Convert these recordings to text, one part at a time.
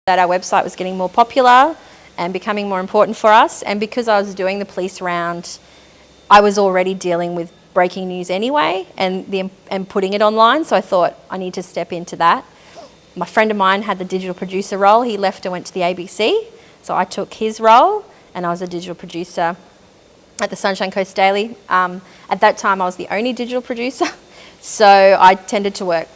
that our website was getting more popular and becoming more important for us. And because I was doing the police round, I was already dealing with breaking news anyway and putting it online. So I thought I need to step into that. My friend of mine had the digital producer role. He left and went to the ABC. So I took his role and I was a digital producer at the Sunshine Coast Daily. At that time, I was the only digital producer. So I tended to work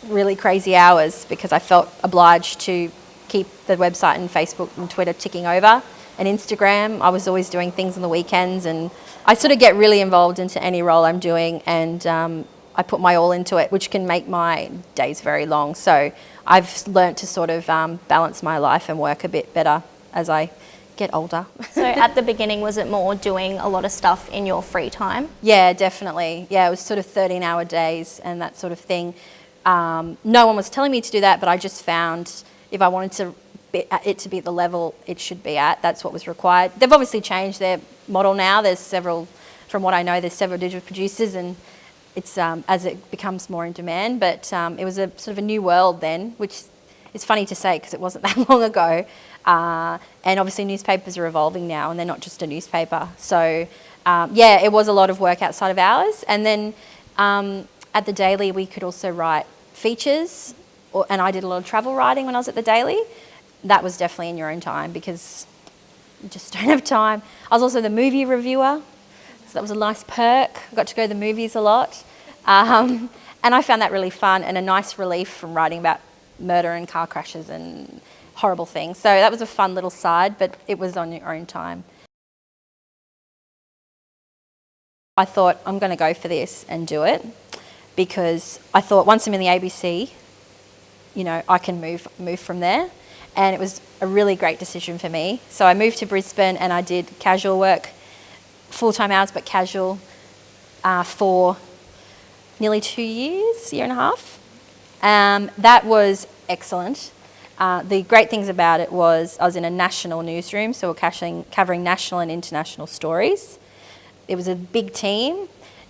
really crazy hours because I felt obliged to keep the website and Facebook and Twitter ticking over. And Instagram, I was always doing things on the weekends, and I sort of get really involved into any role I'm doing, and I put my all into it, which can make my days very long. So I've learnt to sort of balance my life and work a bit better as I get older. So at the beginning, was it more doing a lot of stuff in your free time? Yeah, definitely. Yeah, it was sort of 13-hour days and that sort of thing. No one was telling me to do that, but I just found if I wanted it to be at the level it should be at, that's what was required. They've obviously changed their model now. There's several, from what I know, there's several digital producers, and it's as it becomes more in demand. But it was a sort of a new world then, which is funny to say because it wasn't that long ago. And obviously newspapers are evolving now, and they're not just a newspaper. So yeah, it was a lot of work outside of hours. And then at the Daily, we could also write features, and I did a lot of travel writing when I was at the Daily. That was definitely in your own time because you just don't have time. I was also the movie reviewer, so that was a nice perk. I got to go to the movies a lot. And I found that really fun and a nice relief from writing about murder and car crashes and horrible things. So that was a fun little side, but it was on your own time. I thought, I'm going to go for this and do it because I thought once I'm in the ABC, you know, I can move from there. And it was a really great decision for me. So I moved to Brisbane and I did casual work, full-time hours but casual, for nearly 2 years, year and a half. That was excellent. The great things about it was I was in a national newsroom, so we're covering national and international stories. It was a big team,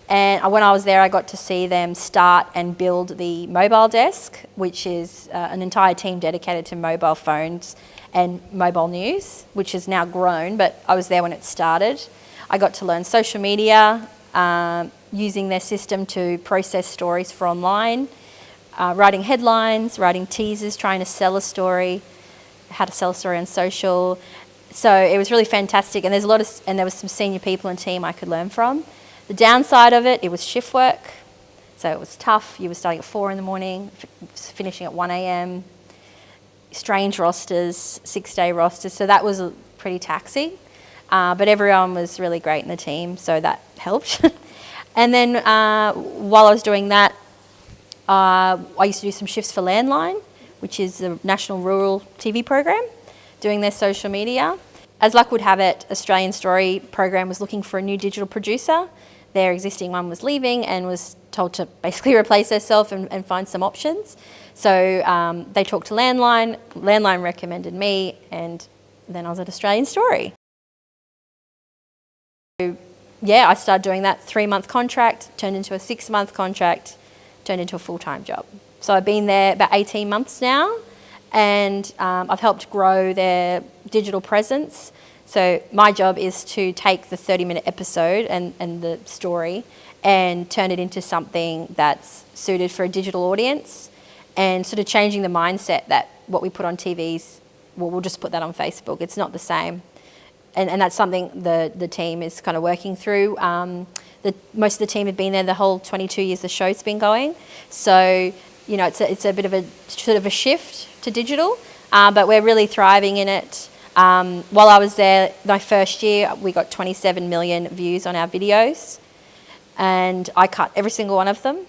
and when I was there I got to see them start and build the mobile desk, which is an entire team dedicated to mobile phones and mobile news, which has now grown, but I was there when it started. I got to learn social media, using their system to process stories for online, writing headlines, writing teasers, trying to sell a story, how to sell a story on social. So it was really fantastic, and there was some senior people and team I could learn from. The downside of it was shift work, so it was tough. You were starting at 4 in the morning, finishing at 1 a.m. Strange rosters, 6-day rosters, so that was pretty taxing. But everyone was really great in the team, so that helped. And then while I was doing that, I used to do some shifts for Landline, which is the national rural TV program, doing their social media. As luck would have it, Australian Story program was looking for a new digital producer. Their existing one was leaving and was told to basically replace herself and find some options. So they talked to Landline. Landline recommended me, and then I was at Australian Story. So, yeah, I started doing that 3-month contract, turned into a 6-month contract, turned into a full-time job. So I've been there about 18 months now, and I've helped grow their digital presence. So my job is to take the 30-minute episode and the story and turn it into something that's suited for a digital audience, and sort of changing the mindset that what we put on TVs, well, we'll just put that on Facebook. It's not the same. And that's something the team is kind of working through. Most of the team have been there the whole 22 years the show's been going. So, you know, it's a bit of a sort of a shift to digital, but we're really thriving in it. While I was there, my first year, we got 27 million views on our videos, and I cut every single one of them.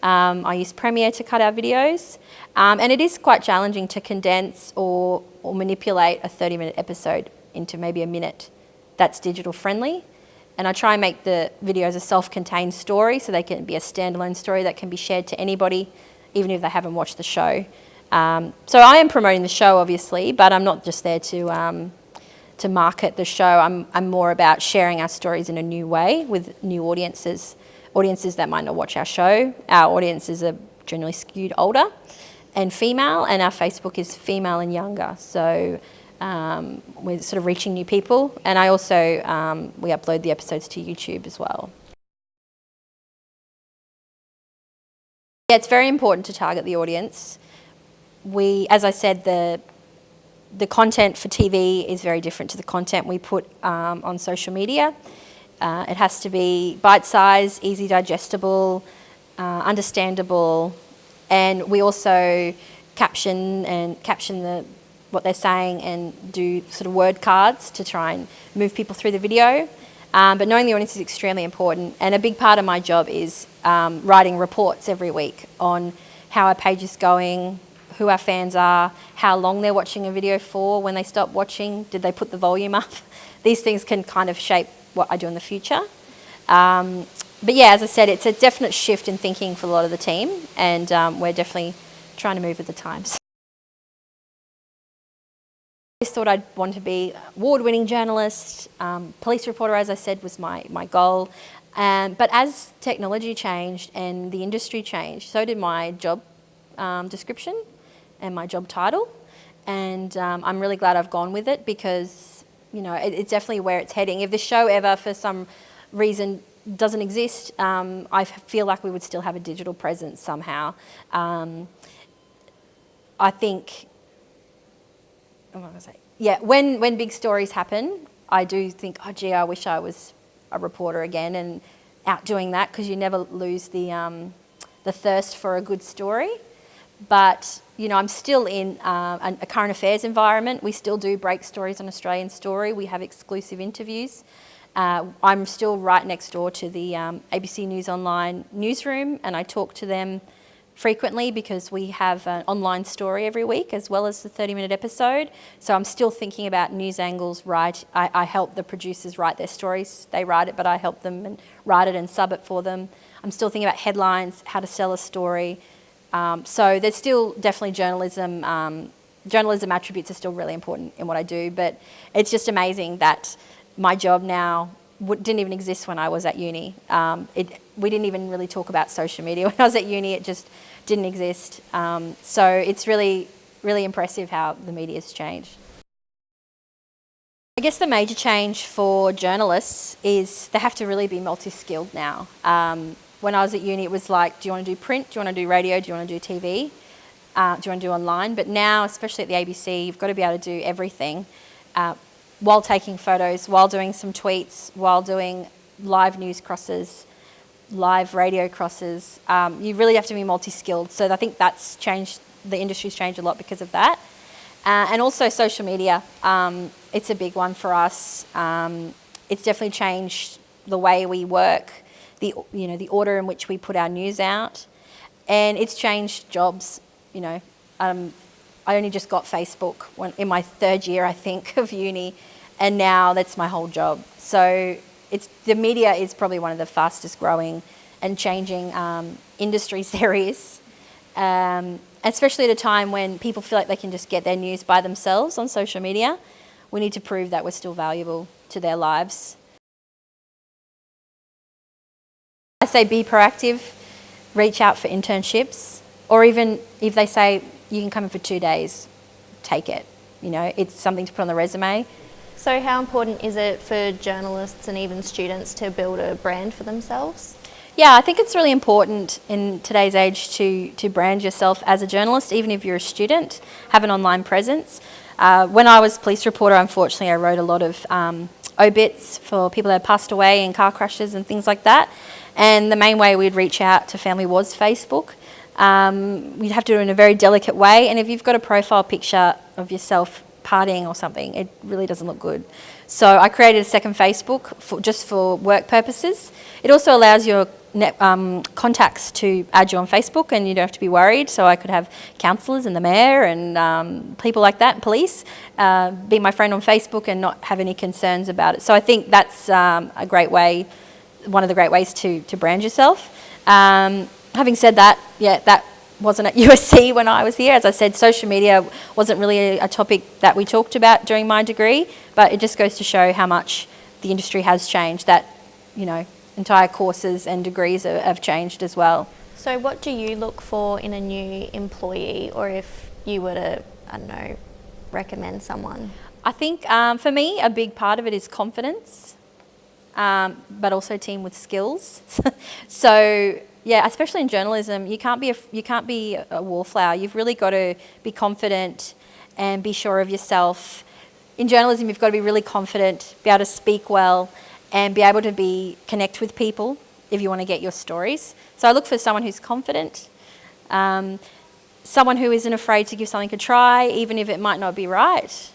I used Premiere to cut our videos, and it is quite challenging to condense or manipulate a 30-minute episode into maybe a minute that's digital friendly. And I try and make the videos a self-contained story, so they can be a standalone story that can be shared to anybody, even if they haven't watched the show. So I am promoting the show, obviously, but I'm not just there to market the show. I'm more about sharing our stories in a new way with new audiences that might not watch our show. Our audiences are generally skewed older, and female, and our Facebook is female and younger. So we're sort of reaching new people. And I also, we upload the episodes to YouTube as well. Yeah, it's very important to target the audience. As I said, the content for TV is very different to the content we put on social media. It has to be bite-sized, easy digestible, understandable, and we also caption what they're saying and do sort of word cards to try and move people through the video. But knowing the audience is extremely important, and a big part of my job is writing reports every week on how our page is going, who our fans are, how long they're watching a video for, when they stop watching, did they put the volume up? These things can kind of shape what I do in the future. But yeah, as I said, it's a definite shift in thinking for a lot of the team, and we're definitely trying to move with the times. I just thought I'd want to be an award-winning journalist. Police reporter, as I said, was my goal. But as technology changed and the industry changed, so did my job description and my job title. And I'm really glad I've gone with it, because it's definitely where it's heading. If the show ever, for some reason, doesn't exist, I feel like we would still have a digital presence somehow. I think, what was I going to say? Yeah, when big stories happen, I do think, oh gee, I wish I was a reporter again and out doing that, because you never lose the thirst for a good story. But I'm still in a current affairs environment. We still do break stories on Australian Story. We have exclusive interviews. I'm still right next door to the ABC News Online newsroom, and I talk to them frequently because we have an online story every week as well as the 30-minute episode. So I'm still thinking about news angles. I help the producers write their stories. They write it, but I help them and write it and sub it for them. I'm still thinking about headlines, how to sell a story. So there's still definitely journalism. Journalism attributes are still really important in what I do, but it's just amazing that my job now didn't even exist when I was at uni. We didn't even really talk about social media when I was at uni. It just didn't exist. So it's really, really impressive how the media's changed. I guess the major change for journalists is they have to really be multi-skilled now. When I was at uni, it was like, do you want to do print? Do you want to do radio? Do you want to do TV? Do you want to do online? But now, especially at the ABC, you've got to be able to do everything while taking photos, while doing some tweets, while doing live news crosses, live radio crosses. You really have to be multi-skilled. So I think that's changed, the industry's changed a lot because of that. And also social media, it's a big one for us. It's definitely changed the way we work, the order in which we put our news out, and it's changed jobs. I only just got Facebook in my third year, I think, of uni, and now that's my whole job. So the media is probably one of the fastest growing and changing industries there is, especially at a time when people feel like they can just get their news by themselves on social media. We need to prove that we're still valuable to their lives. I say be proactive, reach out for internships, or even if they say you can come in for 2 days, take it. It's something to put on the resume. So how important is it for journalists and even students to build a brand for themselves? Yeah, I think it's really important in today's age to brand yourself as a journalist, even if you're a student, have an online presence. When I was police reporter, unfortunately, I wrote a lot of obits for people that had passed away in car crashes and things like that. And the main way we'd reach out to family was Facebook. You'd have to do it in a very delicate way, and if you've got a profile picture of yourself partying or something, it really doesn't look good. So I created a second Facebook just for work purposes. It also allows your contacts to add you on Facebook, and you don't have to be worried. So I could have councillors and the mayor and people like that, and police, be my friend on Facebook and not have any concerns about it. So I think that's a great way, one of the great ways to brand yourself. Having said that, yeah, that wasn't at USC when I was here. As I said, social media wasn't really a topic that we talked about during my degree, but it just goes to show how much the industry has changed, that, entire courses and degrees have changed as well. So So what do you look for in a new employee, or if you were to, I don't know, recommend someone? I think for me, a big part of it is confidence, but also team with skills. So yeah, especially in journalism, you can't be a wallflower. You've really got to be confident and be sure of yourself. In journalism, you've got to be really confident, be able to speak well, and be able to connect with people if you want to get your stories. So I look for someone who's confident, someone who isn't afraid to give something a try, even if it might not be right.